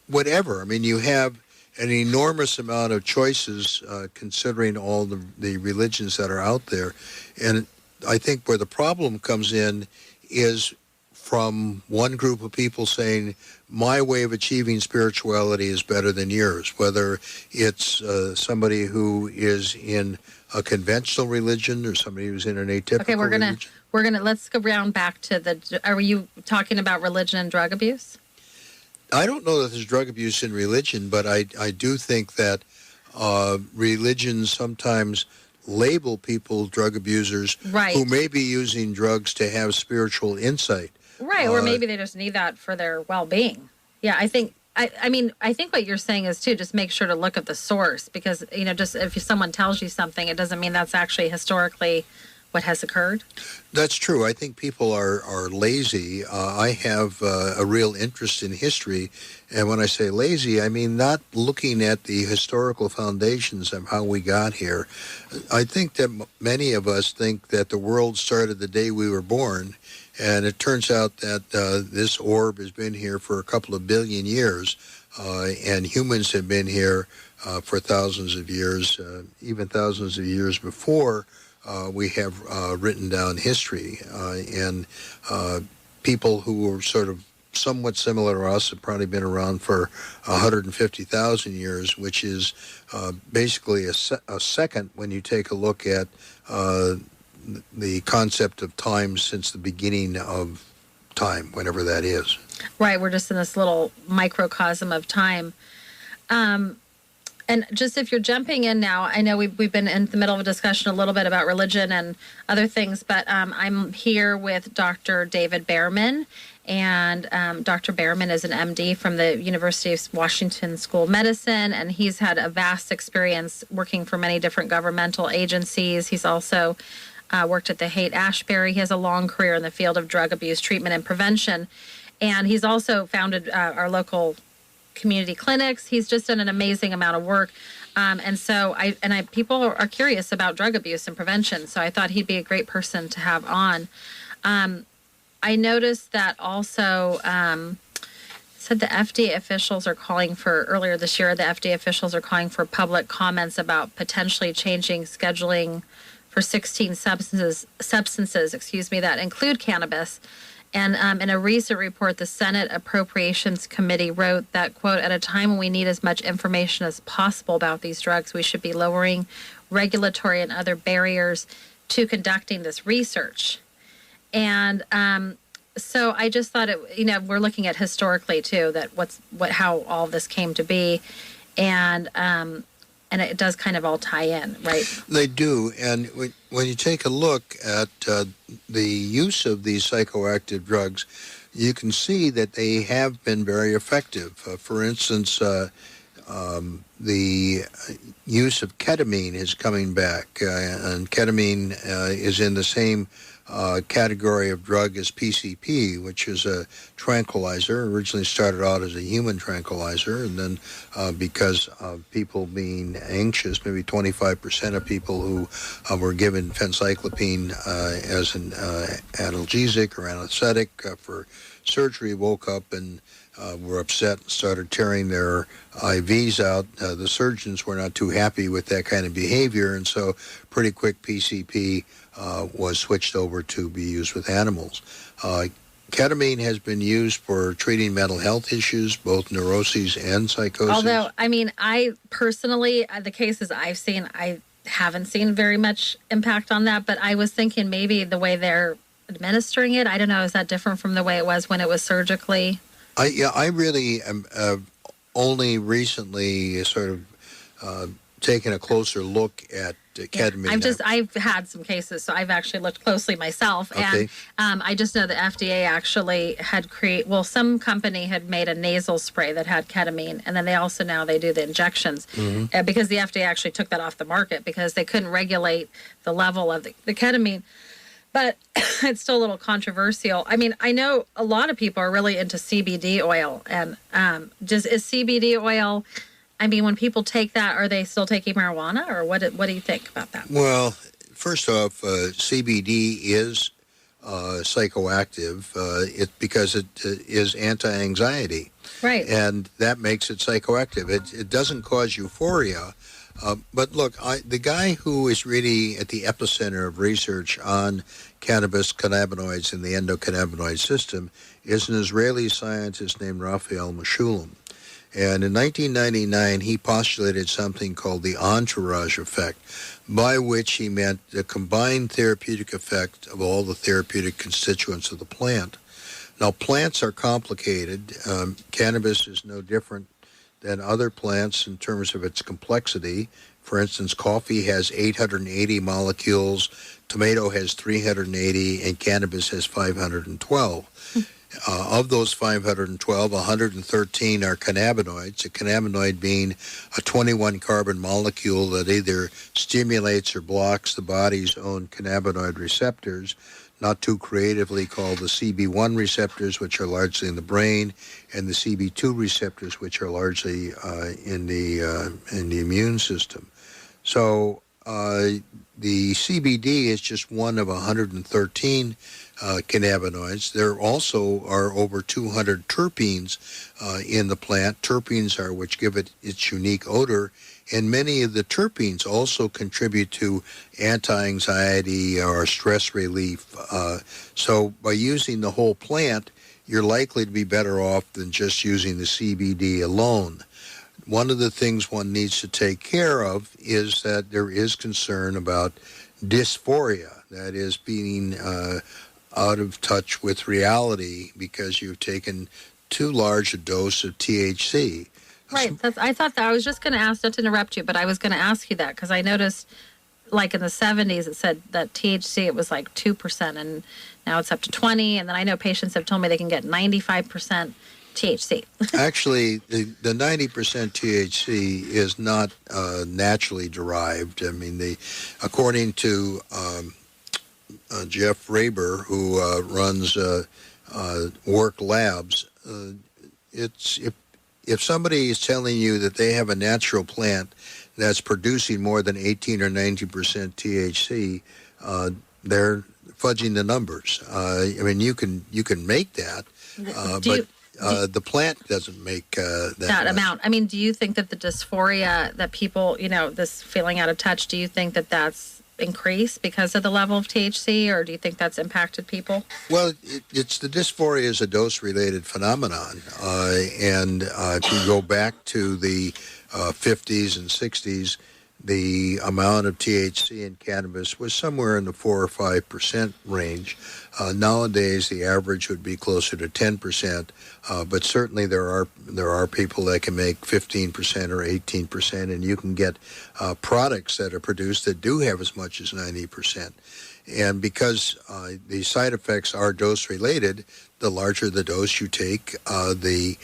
whatever. I mean, you have an enormous amount of choices considering all the religions that are out there. And I think where the problem comes in is from one group of people saying, my way of achieving spirituality is better than yours, whether it's somebody who is in a conventional religion or somebody who's in an atypical religion. We're gonna let's go round back to are you talking about religion and drug abuse? I don't know that there's drug abuse in religion, but I do think that religions sometimes label people drug abusers, right, who may be using drugs to have spiritual insight. Right, or maybe they just need that for their well-being. Yeah, I think what you're saying is, too, just make sure to look at the source, because, just if someone tells you something, it doesn't mean that's actually historically what has occurred. That's true. I think people are lazy. I have a real interest in history, and when I say lazy, I mean not looking at the historical foundations of how we got here. I think that many of us think that the world started the day we were born, and it turns out that this orb has been here for a couple of billion years, and humans have been here for thousands of years, even thousands of years before we have written down history. And people who were sort of somewhat similar to us have probably been around for 150,000 years, which is basically a second when you take a look at the concept of time since the beginning of time, whenever that is. Right, we're just in this little microcosm of time. And just if you're jumping in now, I know we've been in the middle of a discussion a little bit about religion and other things, but I'm here with Dr. David Bearman, and Dr. Bearman is an MD from the University of Washington School of Medicine, and he's had a vast experience working for many different governmental agencies. He's also worked at the Haight Ashbury. He has a long career in the field of drug abuse treatment and prevention. And he's also founded our local community clinics. He's just done an amazing amount of work. And so people are curious about drug abuse and prevention. So I thought he'd be a great person to have on. I noticed that also, said the FDA officials are calling for, earlier this year, the FDA officials are calling for public comments about potentially changing scheduling for 16 substances, that include cannabis. And in a recent report, the Senate Appropriations Committee wrote that, quote, at a time when we need as much information as possible about these drugs, we should be lowering regulatory and other barriers to conducting this research. And so I just thought we're looking at historically too, that how all this came to be. And it does kind of all tie in, right? They do. And when you take a look at the use of these psychoactive drugs, you can see that they have been very effective. For instance, the use of ketamine is coming back, and ketamine is in the same category of drug as PCP, which is a tranquilizer. Originally started out as a human tranquilizer, and then because of people being anxious, maybe 25% of people who were given phencyclidine as an analgesic or anesthetic for surgery woke up and were upset and started tearing their IVs out. The surgeons were not too happy with that kind of behavior, and so pretty quick PCP was switched over to be used with animals. Ketamine has been used for treating mental health issues, both neuroses and psychosis. Although, I personally, the cases I've seen, I haven't seen very much impact on that, but I was thinking maybe the way they're administering it, I don't know, is that different from the way it was when it was surgically? I really am only recently sort of taken a closer look at ketamine. I've had some cases, so I've actually looked closely myself. Okay. And I just know the FDA actually had some company had made a nasal spray that had ketamine, and then they do the injections because the FDA actually took that off the market because they couldn't regulate the level of the ketamine. But it's still a little controversial. I know a lot of people are really into CBD oil. And is CBD oil, when people take that, are they still taking marijuana? Or what do you think about that? Well, first off, CBD is psychoactive because it is anti-anxiety. Right. And that makes it psychoactive. It doesn't cause euphoria. But look, the guy who is really at the epicenter of research on cannabis, cannabinoids, and the endocannabinoid system is an Israeli scientist named Raphael Mechoulam. And in 1999, he postulated something called the entourage effect, by which he meant the combined therapeutic effect of all the therapeutic constituents of the plant. Now, plants are complicated. Cannabis is no different than other plants in terms of its complexity. For instance, coffee has 880 molecules, tomato has 380, and cannabis has 512. Of those 512, 113 are cannabinoids, a cannabinoid being a 21-carbon molecule that either stimulates or blocks the body's own cannabinoid receptors, not too creatively called the CB1 receptors, which are largely in the brain, and the CB2 receptors, which are largely in the immune system. So the CBD is just one of 113 cannabinoids. There also are over 200 terpenes in the plant. Terpenes are which give it its unique odor, and many of the terpenes also contribute to anti-anxiety or stress relief. So by using the whole plant, you're likely to be better off than just using the CBD alone. One of the things one needs to take care of is that there is concern about dysphoria, that is being out of touch with reality because you've taken too large a dose of THC. Right. I thought that I was just going to ask, not to interrupt you, but I was going to ask you that because I noticed, like in the 70s, it said that THC, it was like 2%, and now it's up to 20. And then I know patients have told me they can get 95% THC. Actually, the 90% THC is not naturally derived. According to Jeff Raber, who runs Work Labs, if somebody is telling you that they have a natural plant that's producing more than 18 or 19% THC, they're fudging the numbers. I mean, you can make that, but the plant doesn't make that amount. I mean, do you think that the dysphoria that people, this feeling out of touch, do you think that that's increased because of the level of THC, or do you think that's impacted people? Well, it's the dysphoria is a dose-related phenomenon, and if you go back to the 50s and 60s, the amount of THC in cannabis was somewhere in the 4 or 5% range. Nowadays, the average would be closer to 10%, but certainly there are people that can make 15% or 18%, and you can get products that are produced that do have as much as 90%. And because the side effects are dose-related, the larger the dose you take, the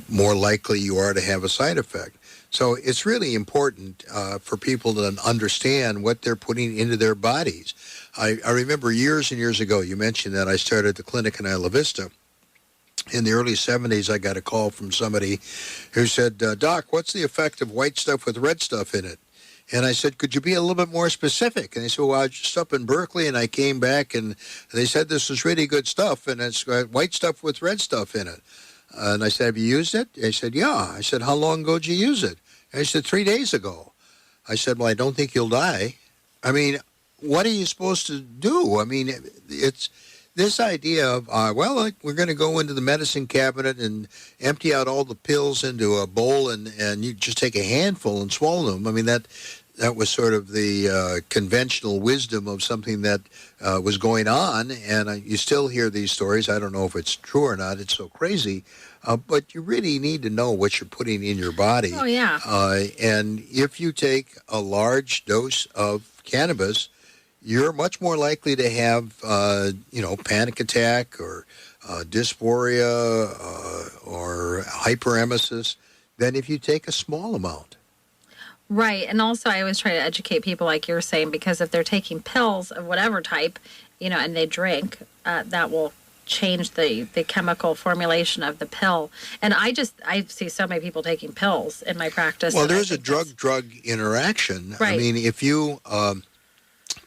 more likely you are to have a side effect. So it's really important for people to understand what they're putting into their bodies. I remember years and years ago, you mentioned that I started the clinic in Isla Vista. In the early 70s, I got a call from somebody who said, Doc, what's the effect of white stuff with red stuff in it? And I said, could you be a little bit more specific? And they said, well, I was just up in Berkeley, and I came back, and they said this was really good stuff, and it's got white stuff with red stuff in it. And I said, have you used it? They said, yeah. I said, how long ago did you use it? And I said, 3 days ago. I said, well, I don't think you'll die. I mean, what are you supposed to do? I mean, it's this idea of, we're going to go into the medicine cabinet and empty out all the pills into a bowl, and you just take a handful and swallow them. I mean, that was sort of the conventional wisdom of something that was going on, and you still hear these stories. I don't know if it's true or not. It's so crazy. But you really need to know what you're putting in your body. Oh, yeah. And if you take a large dose of cannabis, you're much more likely to have, panic attack or dysphoria or hyperemesis than if you take a small amount. Right. And also, I always try to educate people, like you're saying, because if they're taking pills of whatever type, and they drink, that will change the chemical formulation of the pill. And I see so many people taking pills in my practice. Well, there's a drug-drug interaction. Right. I mean, if you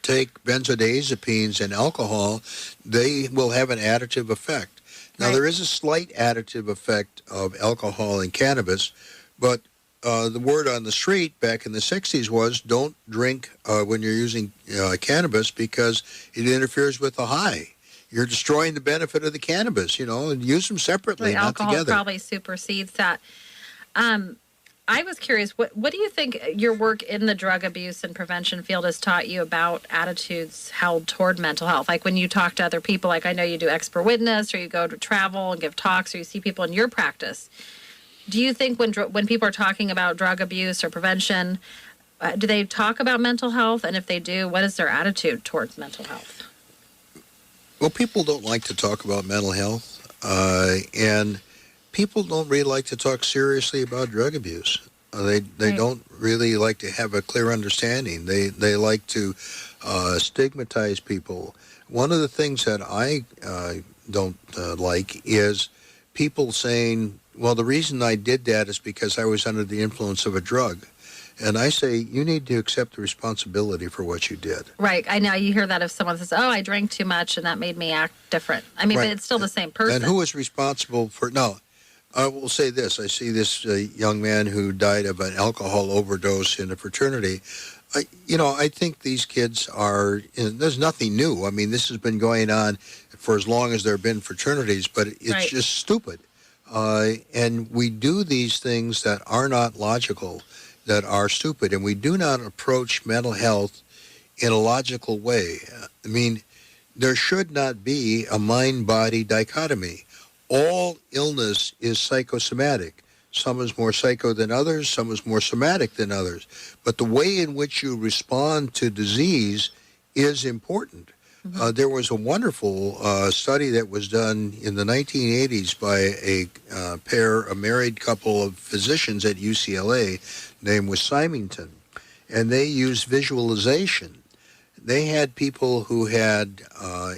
take benzodiazepines and alcohol, they will have an additive effect. Now, Right. There is a slight additive effect of alcohol and cannabis, but the word on the street back in the 60s was don't drink when you're using cannabis because it interferes with the high. You're destroying the benefit of the cannabis, and use them separately, not alcohol together. Probably supersedes that. I was curious, what do you think your work in the drug abuse and prevention field has taught you about attitudes held toward mental health? Like when you talk to other people, like I know you do expert witness, or you go to travel and give talks, or you see people in your practice. Do you think when people are talking about drug abuse or prevention, do they talk about mental health? And if they do, what is their attitude towards mental health? Well, people don't like to talk about mental health, and people don't really like to talk seriously about drug abuse. They Right. don't really like to have a clear understanding. They like to stigmatize people. One of the things that I don't like is people saying, well, the reason I did that is because I was under the influence of a drug. And I say, you need to accept the responsibility for what you did. Right. I know you hear that if someone says, oh, I drank too much and that made me act different. I mean, Right. but it's still the same person. And who is responsible for... No, I will say this. I see this young man who died of an alcohol overdose in a fraternity. I think these kids are... there's nothing new. I mean, this has been going on for as long as there have been fraternities, but it's Right. just stupid. And we do these things that are not logical, that are stupid, and we do not approach mental health in a logical way. I mean, there should not be a mind-body dichotomy. All illness is psychosomatic. Some is more psycho than others, some is more somatic than others. But the way in which you respond to disease is important. Mm-hmm. There was a wonderful study that was done in the 1980s by a married couple of physicians at UCLA, named was Symington, and they used visualization. They had people who had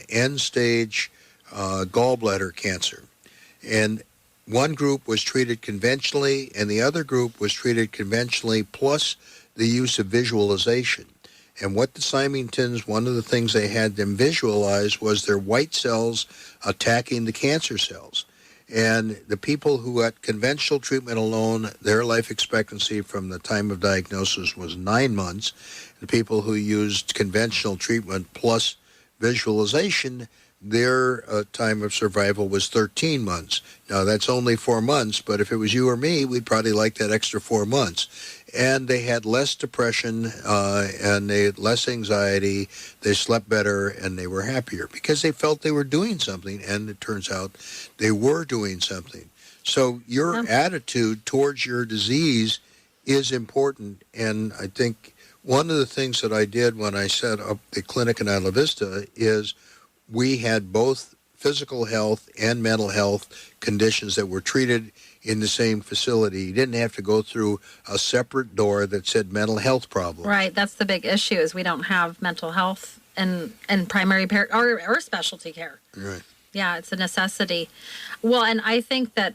end-stage gallbladder cancer, and one group was treated conventionally, and the other group was treated conventionally plus the use of visualization. And what the Symingtons, one of the things they had them visualize was their white cells attacking the cancer cells. And the people who got conventional treatment alone, their life expectancy from the time of diagnosis was 9 months. The people who used conventional treatment plus visualization, their time of survival was 13 months. Now, that's only 4 months, but if it was you or me, we'd probably like that extra 4 months. And they had less depression and they had less anxiety. They slept better and they were happier because they felt they were doing something, and it turns out they were doing something. So your attitude towards your disease is important, and I think one of the things that I did when I set up the clinic in Isla Vista is we had both physical health and mental health conditions that were treated in the same facility. You didn't have to go through a separate door that said mental health problem. Right. That's the big issue is we don't have mental health in primary care or specialty care. Right. Yeah, it's a necessity. Well, and I think that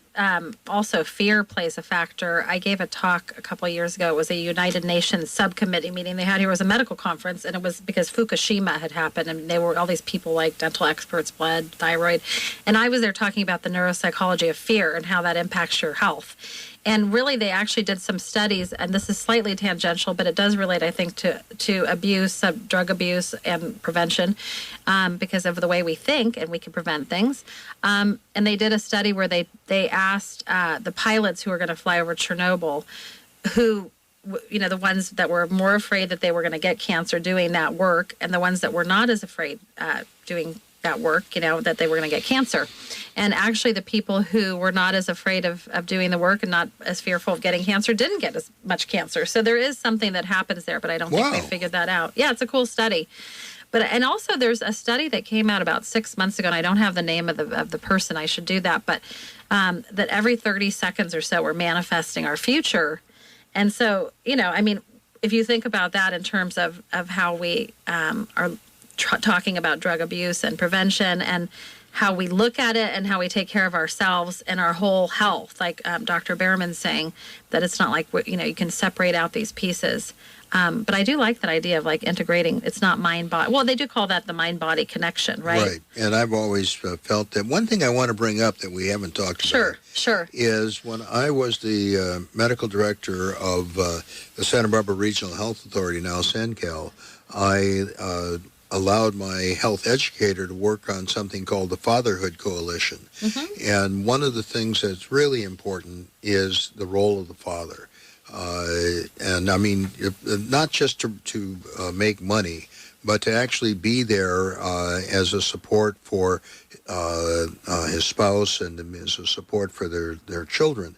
also fear plays a factor. I gave a talk a couple of years ago. It was a United Nations subcommittee meeting they had here. It was a medical conference, and it was because Fukushima had happened, and they were all these people like dental experts, blood, thyroid. And I was there talking about the neuropsychology of fear and how that impacts your health. And really, they actually did some studies, and this is slightly tangential, but it does relate, I think, to abuse, drug abuse, and prevention because of the way we think, and we can prevent things. And they did a study where they asked the pilots who were going to fly over Chernobyl, who, you know, the ones that were more afraid that they were going to get cancer doing that work, and the ones that were not as afraid doing that work, you know, that they were going to get cancer. And actually the people who were not as afraid of doing the work and not as fearful of getting cancer didn't get as much cancer. So there is something that happens there, but I don't think we figured that out. Yeah, it's a cool study. But and also there's a study that came out about 6 months ago, and I don't have the name of the person. I should do that. But that every 30 seconds or so we're manifesting our future. And so, you know, I mean, if you think about that in terms of how we are talking about drug abuse and prevention and how we look at it and how we take care of ourselves and our whole health, like Dr. Bearman's saying, that it's not like, you know, you can separate out these pieces. But I do like that idea of like integrating. It's not mind-body. Well, they do call that the mind-body connection, right? Right. And I've always felt that one thing I want to bring up that we haven't talked about is when I was the medical director of the Santa Barbara Regional Health Authority, now CenCal, I allowed my health educator to work on something called the Fatherhood Coalition. Mm-hmm. And one of the things that's really important is the role of the father. And I mean, not just to make money, but to actually be there as a support for his spouse and as a support for their children.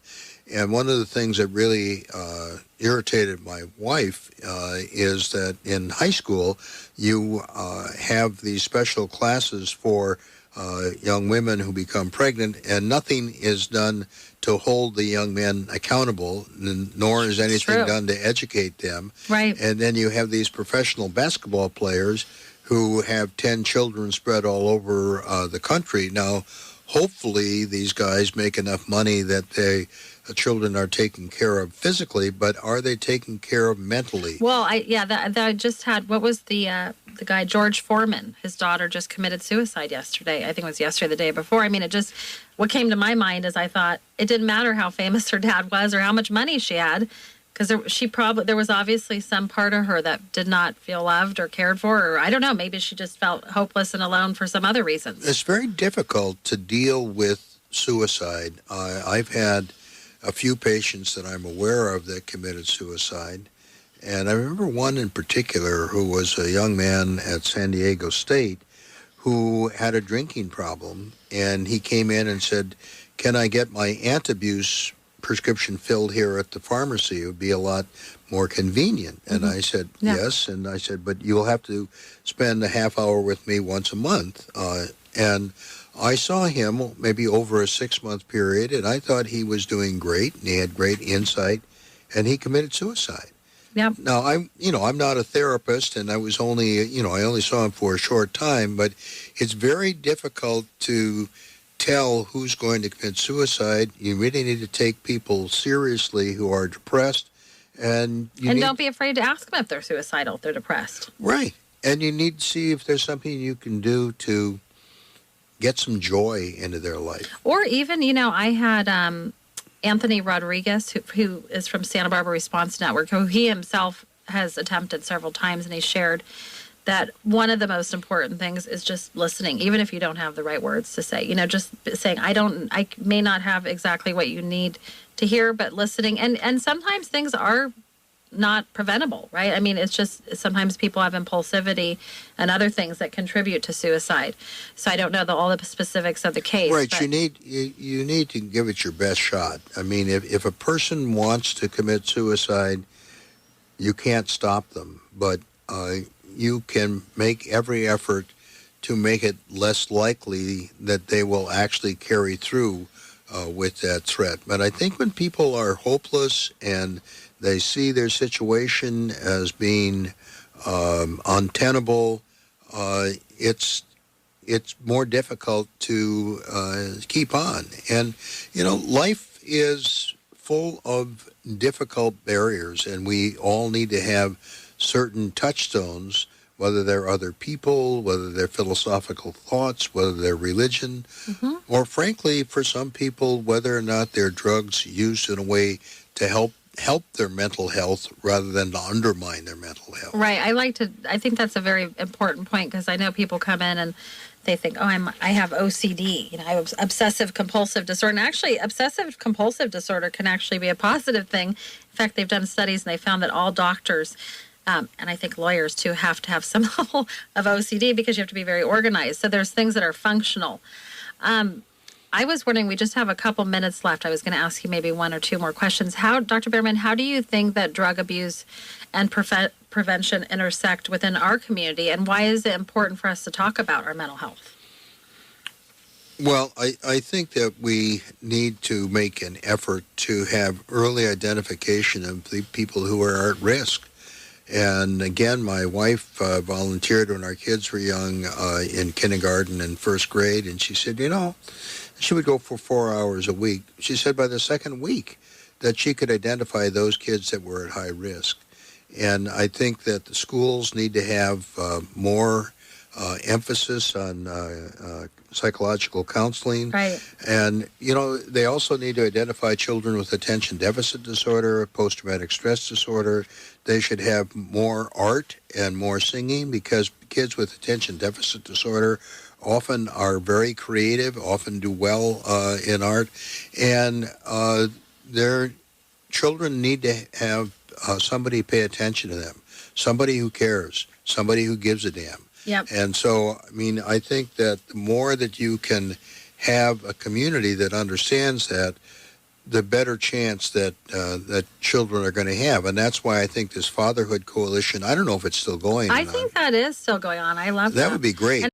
And one of the things that really irritated my wife is that in high school, you have these special classes for young women who become pregnant, and nothing is done to hold the young men accountable, nor is anything done to educate them. Right. And then you have these professional basketball players who have 10 children spread all over the country. Now, hopefully these guys make enough money that the children are taken care of physically, but are they taken care of mentally? Well, I just had, what was the guy, George Foreman, his daughter just committed suicide yesterday. I think it was yesterday or the day before. I mean, what came to my mind is I thought it didn't matter how famous her dad was or how much money she had, because there was obviously some part of her that did not feel loved or cared for, or I don't know, maybe she just felt hopeless and alone for some other reasons. It's very difficult to deal with suicide. I've had a few patients that I'm aware of that committed suicide. And I remember one in particular who was a young man at San Diego State who had a drinking problem. And he came in and said, "Can I get my anti-abuse prescription filled here at the pharmacy? It would be a lot more convenient." And I said, yes. And I said, "But you'll have to spend a half hour with me once a month." And I saw him maybe over a 6-month period, and I thought he was doing great, and he had great insight, and he committed suicide. Yep. Now, I'm not a therapist, and I only saw him for a short time, but it's very difficult to tell who's going to commit suicide. You really need to take people seriously who are depressed. And don't be afraid to ask them if they're suicidal, if they're depressed. Right. And you need to see if there's something you can do to get some joy into their life. Or even, I had Anthony Rodriguez, who is from Santa Barbara Response Network, who he himself has attempted several times, and he shared that one of the most important things is just listening, even if you don't have the right words to say. Just saying, I may not have exactly what you need to hear, but listening. And sometimes things are not preventable, right? I mean, it's just sometimes people have impulsivity and other things that contribute to suicide. So I don't know all the specifics of the case. Right. But You need to give it your best shot. I mean, if a person wants to commit suicide, you can't stop them, but you can make every effort to make it less likely that they will actually carry through with that threat. But I think when people are hopeless and they see their situation as being untenable, it's more difficult to keep on. And, life is full of difficult barriers, and we all need to have certain touchstones, whether they're other people, whether they're philosophical thoughts, whether they're religion, or frankly, for some people, whether or not they're drugs used in a way to help their mental health rather than to undermine their mental health. Right. I think that's a very important point, because I know people come in and they think, I have OCD, I have obsessive compulsive disorder. And actually, obsessive compulsive disorder can actually be a positive thing. In fact, they've done studies and they found that all doctors, and I think lawyers too, have to have some level of OCD because you have to be very organized. So there's things that are functional. I was wondering, we just have a couple minutes left. I was going to ask you maybe one or two more questions. Dr. Bearman, how do you think that drug abuse and prevention intersect within our community, and why is it important for us to talk about our mental health? Well, I think that we need to make an effort to have early identification of the people who are at risk. And again, my wife volunteered when our kids were young in kindergarten and first grade, and she said, she would go for 4 hours a week. She said by the second week that she could identify those kids that were at high risk. And I think that the schools need to have more emphasis on psychological counseling. Right. And, they also need to identify children with attention deficit disorder, post-traumatic stress disorder. They should have more art and more singing, because kids with attention deficit disorder often are very creative, often do well in art, and their children need to have somebody pay attention to them, somebody who cares, somebody who gives a damn. Yep. And so, I think that the more that you can have a community that understands that, the better chance that that children are going to have. And that's why I think this Fatherhood Coalition, I don't know if it's still going. I think that is still going on. I love that. That would be great.